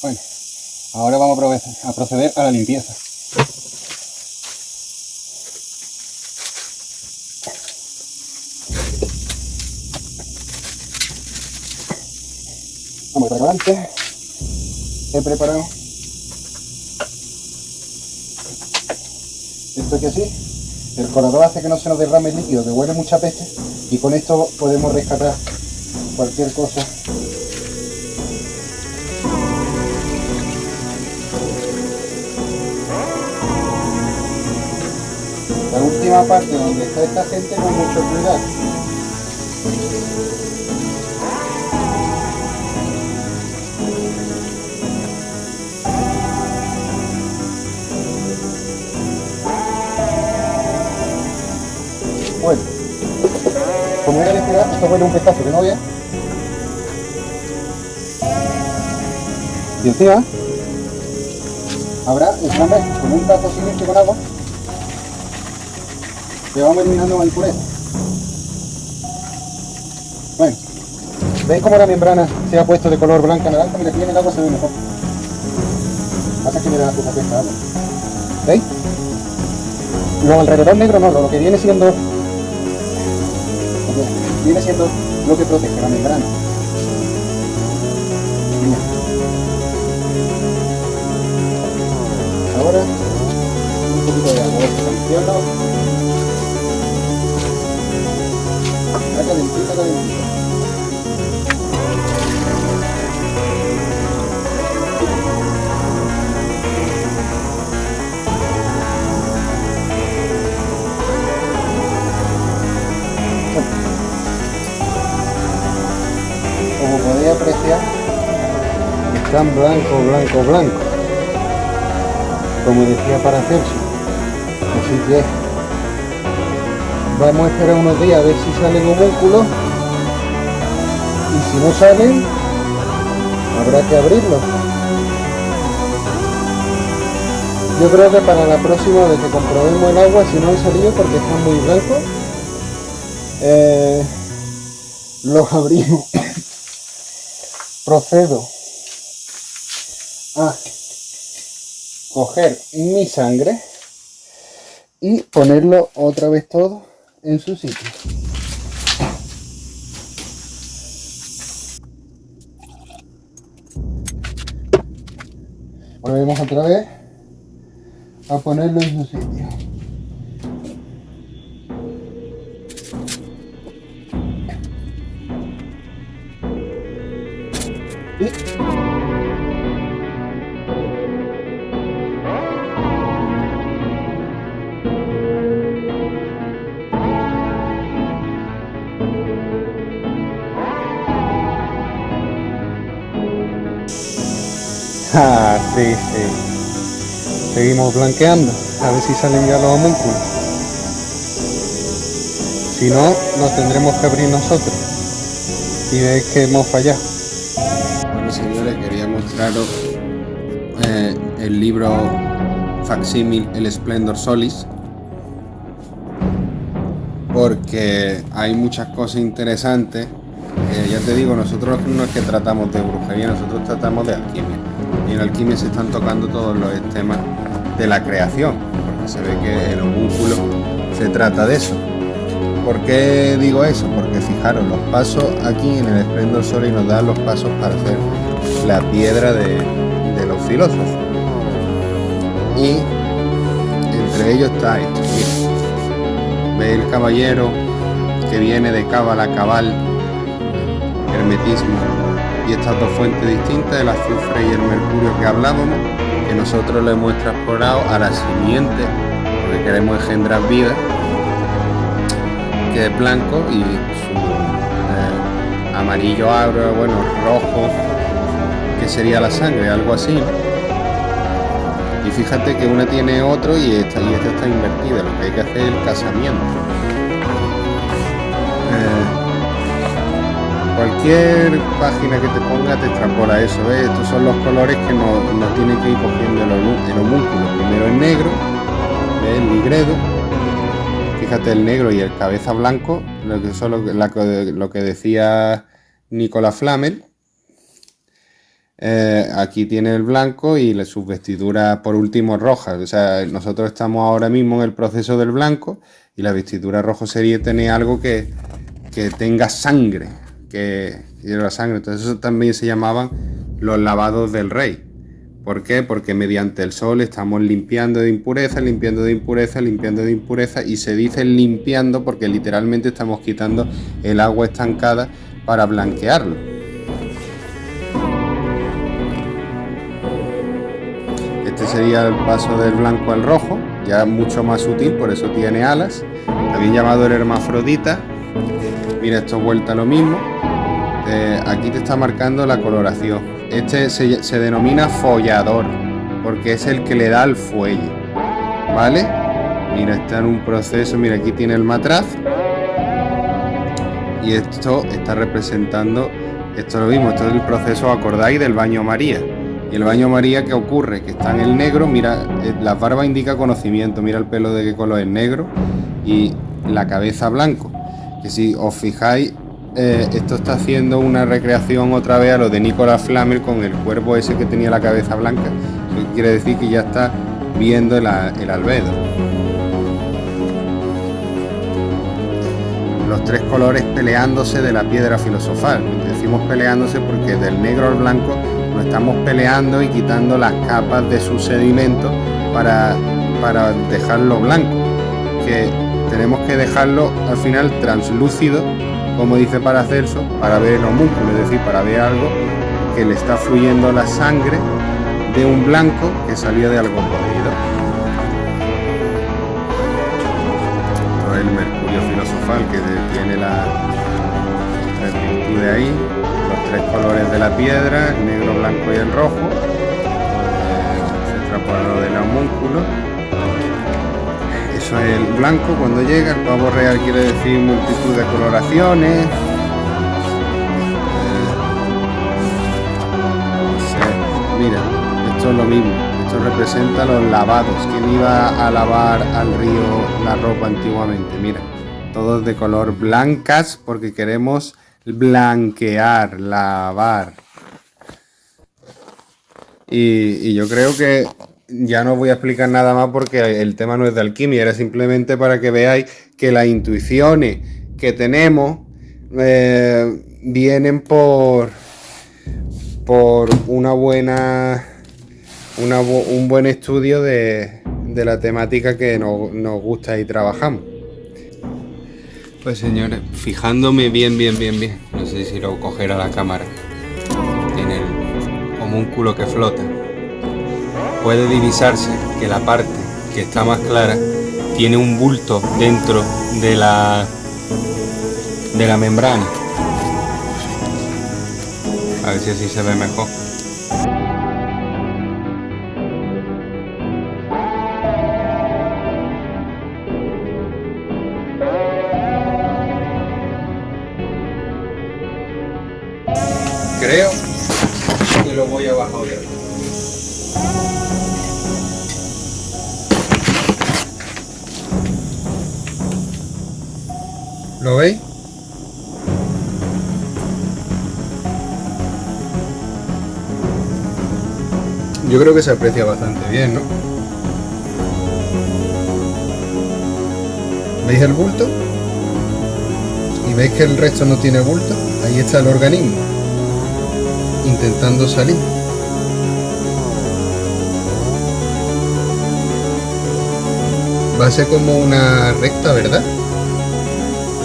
Bueno, ahora vamos a proceder a la limpieza. Vamos para adelante. He preparado esto que así. El colador hace que no se nos derrame el líquido, que huele mucha peste, y con esto podemos rescatar cualquier cosa. La última parte donde está esta gente con mucho cuidado. Bueno, como era de esperar, esto huele un pestazo que no vea. Y encima habrá el flambe con un tazo siguiente con agua. Le vamos eliminando la impureza. Bueno, ¿veis cómo la membrana se ha puesto de color blanca naranja? Mira, aquí en el agua se ve mejor. Pasa que me da la puta pesta agua. ¿Veis? Lo alrededor negro no, lo que viene siendo lo que protege la membrana. Mira. Ahora un poquito de agua, funciona. Está calentita, calentita. Como podéis apreciar, están blanco, blanco, blanco, como decía Paracelso. Así que vamos a esperar unos días a ver si salen homúnculos, y si no salen, habrá que abrirlos. Yo creo que para la próxima vez que comprobemos el agua, si no han salido porque están muy blancos, los abrimos. Procedo a coger mi sangre y ponerlo otra vez todo en su sitio. Volvemos otra vez a ponerlo en su sitio. Ah, sí, sí. Seguimos blanqueando, a ver si salen ya los homúnculos. Si no, los tendremos que abrir nosotros. Y veis que hemos fallado. Bueno, señores, quería mostraros el libro facsímil El Splendor Solis, porque hay muchas cosas interesantes. Ya te digo, nosotros no es que tratamos de brujería, nosotros tratamos de alquimia. Y en alquimia se están tocando todos los temas de la creación, porque se ve que el homúnculo se trata de eso. ¿Por qué digo eso? Porque fijaros, los pasos aquí en el Splendor Solis nos dan los pasos para hacer la piedra de los filósofos. Y entre ellos está esto. Mira, ve el caballero que viene de cábala, cabal, hermetismo, y estas dos fuentes distintas, el azufre y el mercurio que hablábamos, que nosotros lo hemos transportado a la simiente, porque queremos engendrar vida, que es blanco, y su amarillo agro, bueno, rojo, que sería la sangre, algo así, ¿no? Y fíjate que una tiene otro y esta está invertida, lo que hay que hacer es el casamiento. Cualquier página que te ponga te extrapola eso, ¿ves? Estos son los colores que nos tiene que ir cogiendo el homúnculo. Primero el negro, ¿ves? El nigredo. Fíjate el negro y el cabeza blanco, lo que decía Nicolas Flamel. Aquí tiene el blanco y sus vestiduras por último rojas. O sea, nosotros estamos ahora mismo en el proceso del blanco y la vestidura rojo sería tener algo que tenga sangre. Que la sangre, entonces eso también se llamaban los lavados del rey. ¿Por qué? Porque mediante el sol estamos limpiando de impureza, limpiando de impureza, limpiando de impureza, y se dice limpiando porque literalmente estamos quitando el agua estancada para blanquearlo. Este sería el paso del blanco al rojo, ya mucho más sutil, por eso tiene alas, también llamado el hermafrodita. Mira, esto vuelta a lo mismo. Aquí te está marcando la coloración. Este se denomina follador, porque es el que le da el fuelle, ¿vale? Mira, está en un proceso. Mira, aquí tiene el matraz. Y esto está representando, esto es lo mismo, esto es el proceso, ¿acordáis? Del baño María. Y el baño María, ¿qué ocurre? Que está en el negro. Mira, la barba indica conocimiento. Mira el pelo de qué color es, negro, y la cabeza blanco. Que si os fijáis, esto está haciendo una recreación otra vez a lo de Nicolas Flamel con el cuervo ese que tenía la cabeza blanca. Eso quiere decir que ya está viendo el albedo. Los tres colores peleándose de la piedra filosofal. Decimos peleándose porque del negro al blanco nos estamos peleando y quitando las capas de su sedimento para dejarlo blanco. Que tenemos que dejarlo al final translúcido, como dice Paracelso, para ver el homúnculo, es decir, para ver algo que le está fluyendo la sangre de un blanco que salía de algo podrido. Esto es el mercurio filosofal, que tiene las tres virtudes ahí, los tres colores de la piedra, el negro, blanco y el rojo. Se extrapola lo del homúnculo. Eso es el blanco cuando llega. El pavo real quiere decir multitud de coloraciones. Mira, esto es lo mismo. Esto representa los lavados. ¿Quién iba a lavar al río la ropa antiguamente? Mira, todos de color blancas porque queremos blanquear, lavar. Y yo creo que ya no voy a explicar nada más porque el tema no es de alquimia, era simplemente para que veáis que las intuiciones que tenemos vienen por una buena un buen estudio de la temática que nos gusta y trabajamos. Pues señores, fijándome bien, no sé si lo cogerá la cámara, en el homúnculo que flota, puede divisarse que la parte que está más clara tiene un bulto dentro de la membrana. A ver si así se ve mejor. Creo que lo voy a bajar otra vez. ¿Lo veis? Yo creo que se aprecia bastante bien, ¿no? ¿Veis el bulto? ¿Y veis que el resto no tiene bulto? Ahí está el organismo, intentando salir. Va a ser como una recta, ¿verdad?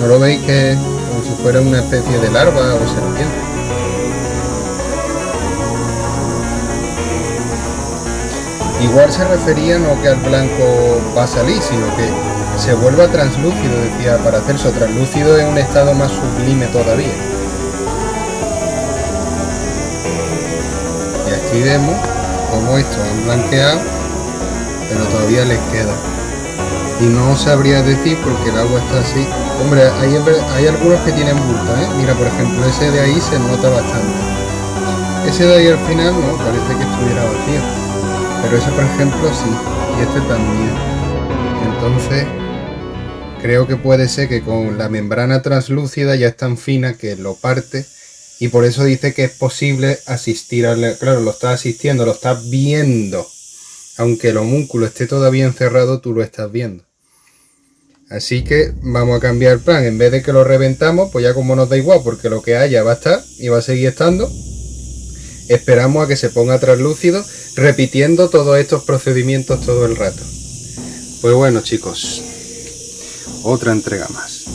¿No lo veis que como si fuera una especie de larva o serpiente? Igual se refería no que al blanco va a salir, sino que se vuelva translúcido, decía Paracelso. Translúcido es un estado más sublime todavía. Y aquí vemos cómo estos han blanqueado, pero todavía les queda. Y no sabría decir porque el agua está así. Hombre, hay algunos que tienen bulto, ¿eh? Mira, por ejemplo, ese de ahí se nota bastante. Ese de ahí al final no, parece que estuviera vacío. Pero ese, por ejemplo, sí. Y este también. Entonces, creo que puede ser que con la membrana translúcida ya es tan fina que lo parte. Y por eso dice que es posible asistir al... Claro, lo estás asistiendo, lo estás viendo. Aunque el homúnculo esté todavía encerrado, tú lo estás viendo. Así que vamos a cambiar el plan. En vez de que lo reventamos, pues ya como nos da igual, porque lo que haya va a estar y va a seguir estando. Esperamos a que se ponga translúcido, repitiendo todos estos procedimientos todo el rato. Pues bueno, chicos, otra entrega más.